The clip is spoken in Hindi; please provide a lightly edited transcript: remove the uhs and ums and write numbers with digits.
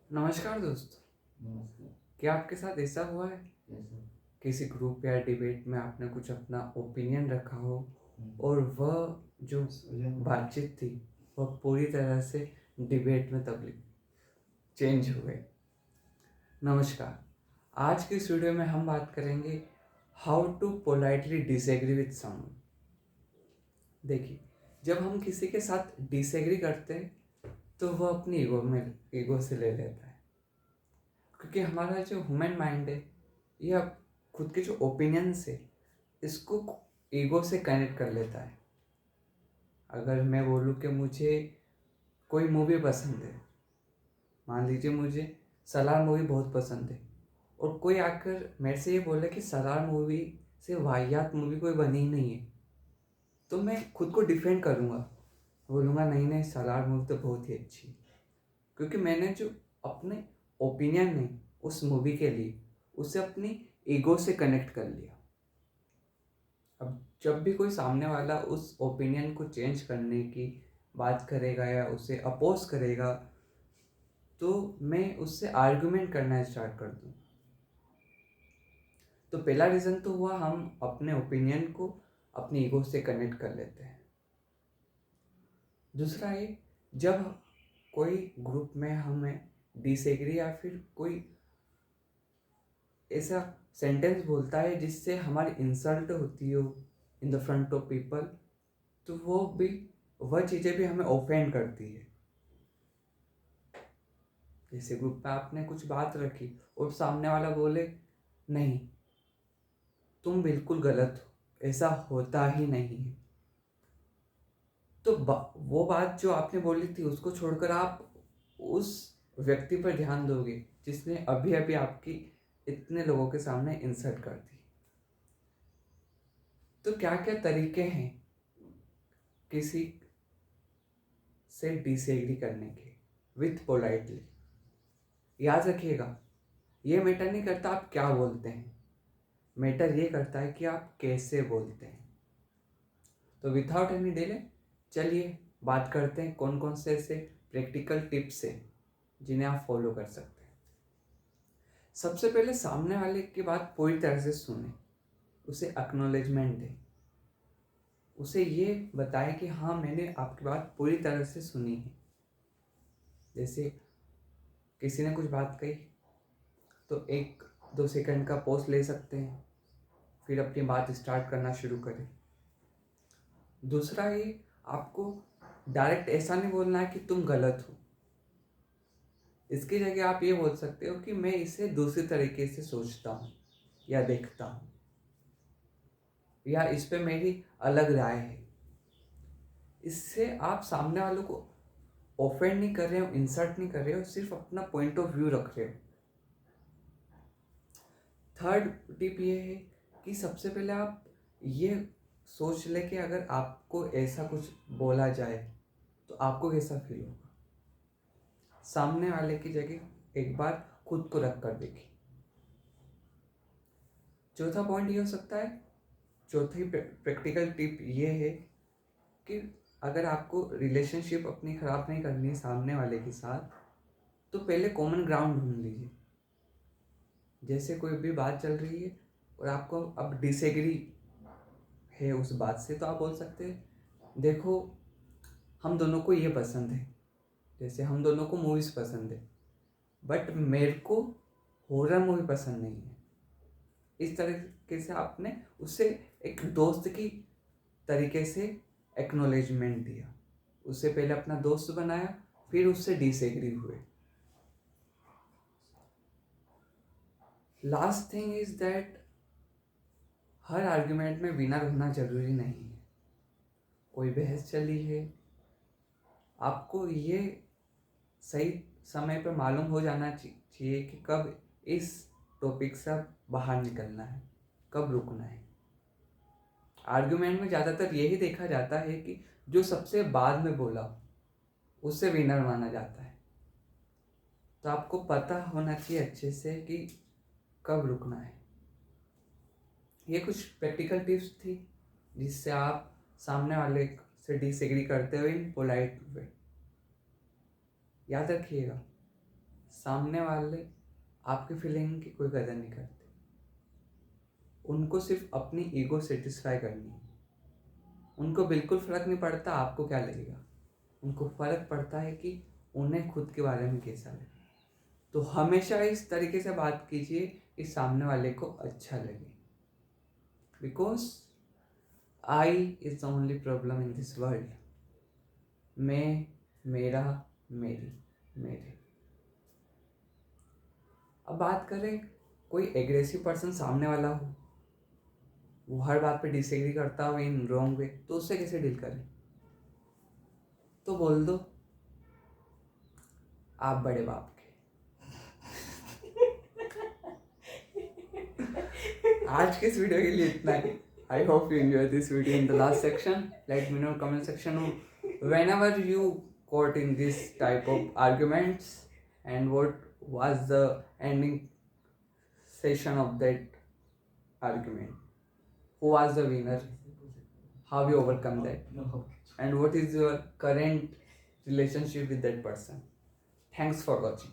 नमस्कार दोस्त। नमस्कार। क्या आपके साथ ऐसा हुआ है कैसा? किसी ग्रुप या डिबेट में आपने कुछ अपना ओपिनियन रखा हो हम्म। और वह जो बातचीत थी वह पूरी तरह से डिबेट में तब्दील चेंज हो गई? नमस्कार। आज की इस वीडियो में हम बात करेंगे how to politely disagree with someone. देखिए, जब हम किसी के साथ डिसएग्री करते हैं तो वह अपनी ईगो से ले लेता है, क्योंकि हमारा जो ह्यूमन माइंड है यह खुद के जो ओपिनियंस है इसको ईगो से कनेक्ट कर लेता है। अगर मैं बोलूँ कि मुझे कोई मूवी पसंद है, मान लीजिए मुझे सलार मूवी बहुत पसंद है, और कोई आकर मेरे से ये बोले कि सलार मूवी से वाहियात मूवी कोई बनी ही नहीं है, तो मैं खुद को डिफेंड करूँगा, बोलूँगा नहीं नहीं, सलार मूवी तो बहुत ही अच्छी है, क्योंकि मैंने जो अपने ओपिनियन है उस मूवी के लिए उसे अपनी ईगो से कनेक्ट कर लिया। अब जब भी कोई सामने वाला उस ओपिनियन को चेंज करने की बात करेगा या उसे अपोज करेगा तो मैं उससे आर्गुमेंट करना स्टार्ट कर दूँ। तो पहला रीज़न तो हुआ हम अपने ओपिनियन को अपनी ईगो से कनेक्ट कर लेते हैं। दूसरा ये, जब कोई ग्रुप में हमें डिसएग्री या फिर कोई ऐसा सेंटेंस बोलता है जिससे हमारी इंसल्ट होती हो in the front of people, तो वह चीज़ें भी हमें ऑफेंड करती है। जैसे ग्रुप में आपने कुछ बात रखी और सामने वाला बोले नहीं, तुम बिल्कुल गलत हो, ऐसा होता ही नहीं है, तो वो बात जो आपने बोली थी उसको छोड़कर आप उस व्यक्ति पर ध्यान दोगे जिसने अभी अभी आपकी इतने लोगों के सामने इंसल्ट कर दी। तो क्या क्या तरीके हैं किसी से डिसएग्री करने के विथ पोलाइटली? याद रखिएगा, ये मैटर नहीं करता आप क्या बोलते हैं, मैटर ये करता है कि आप कैसे बोलते हैं। तो विदाउट एनी डिले चलिए बात करते हैं कौन कौन से ऐसे प्रैक्टिकल टिप्स हैं जिन्हें आप फॉलो कर सकते हैं। सबसे पहले सामने वाले की बात पूरी तरह से सुने, उसे एक्नॉलेजमेंट दें, उसे ये बताएं कि हाँ मैंने आपकी बात पूरी तरह से सुनी है। जैसे किसी ने कुछ बात कही तो 1-2 सेकंड का पॉज ले सकते हैं, फिर अपनी बात स्टार्ट करना शुरू करें। दूसरा ये, आपको डायरेक्ट ऐसा नहीं बोलना है कि तुम गलत हो, इसकी जगह आप ये बोल सकते हो कि मैं इसे दूसरी तरीके से सोचता हूँ या देखता हूँ, या इस पे मेरी अलग राय है। इससे आप सामने वालों को ऑफेंड नहीं कर रहे हो, इंसल्ट नहीं कर रहे हो, सिर्फ अपना पॉइंट ऑफ व्यू रख रहे हो। थर्ड टिप ये है कि सबसे पहले आप ये सोच ले कि अगर आपको ऐसा कुछ बोला जाए तो आपको कैसा फील होगा। सामने वाले की जगह एक बार खुद को रख कर देखिए। चौथा पॉइंट ये हो सकता है, चौथी प्रैक्टिकल टिप ये है कि अगर आपको रिलेशनशिप अपनी ख़राब नहीं करनी है सामने वाले के साथ, तो पहले कॉमन ग्राउंड ढूंढ लीजिए। जैसे कोई भी बात चल रही है और आपको अब डिसएग्री है उस बात से, तो आप बोल सकते हैं देखो, हम दोनों को ये पसंद है, जैसे हम दोनों को मूवीज़ पसंद है, बट मेरे को हॉरर मूवी पसंद नहीं है। इस तरीके से आपने उससे एक दोस्त की तरीके से एक्नॉलेजमेंट दिया, उससे पहले अपना दोस्त बनाया, फिर उससे डिसएग्री हुए। Last thing is that her argument में विनर होना जरूरी नहीं है। कोई बहस चली है, आपको ये सही समय पर मालूम हो जाना चाहिए कि कब इस टॉपिक से बाहर निकलना है, कब रुकना है। आर्ग्यूमेंट में ज़्यादातर यही देखा जाता है कि जो सबसे बाद में बोला उससे विनर माना जाता है। तो आपको पता होना चाहिए अच्छे से कि कब रुकना है। ये कुछ प्रैक्टिकल टिप्स थी जिससे आप सामने वाले से डिसएग्री करते हुए इन पोलाइट वे। याद रखिएगा, सामने वाले आपकी फीलिंग की कोई कदर नहीं करते, उनको सिर्फ अपनी ईगो सेटिस्फाई करनी है। उनको बिल्कुल फ़र्क नहीं पड़ता आपको क्या लगेगा, उनको फ़र्क पड़ता है कि उन्हें खुद के बारे में कैसा लगे। तो हमेशा इस तरीके से बात कीजिए कि सामने वाले को अच्छा लगे, because I is the only problem in this world. मैं, मेरा, मेरी, मेरे। अब बात करें कोई एग्रेसिव पर्सन सामने वाला हो, वो हर बात पे डिसएग्री करता हो इन रॉन्ग वे, तो उससे कैसे डील करें? तो बोल दो आप बड़े बाप के। आज के इस वीडियो के लिए इतना ही। I hope you enjoyed this video. In the last section, let me know in comment section whenever you got in this type of arguments and what was the ending session of that argument. Who was the winner? How you overcome that? And what is your current relationship with that person? Thanks for watching.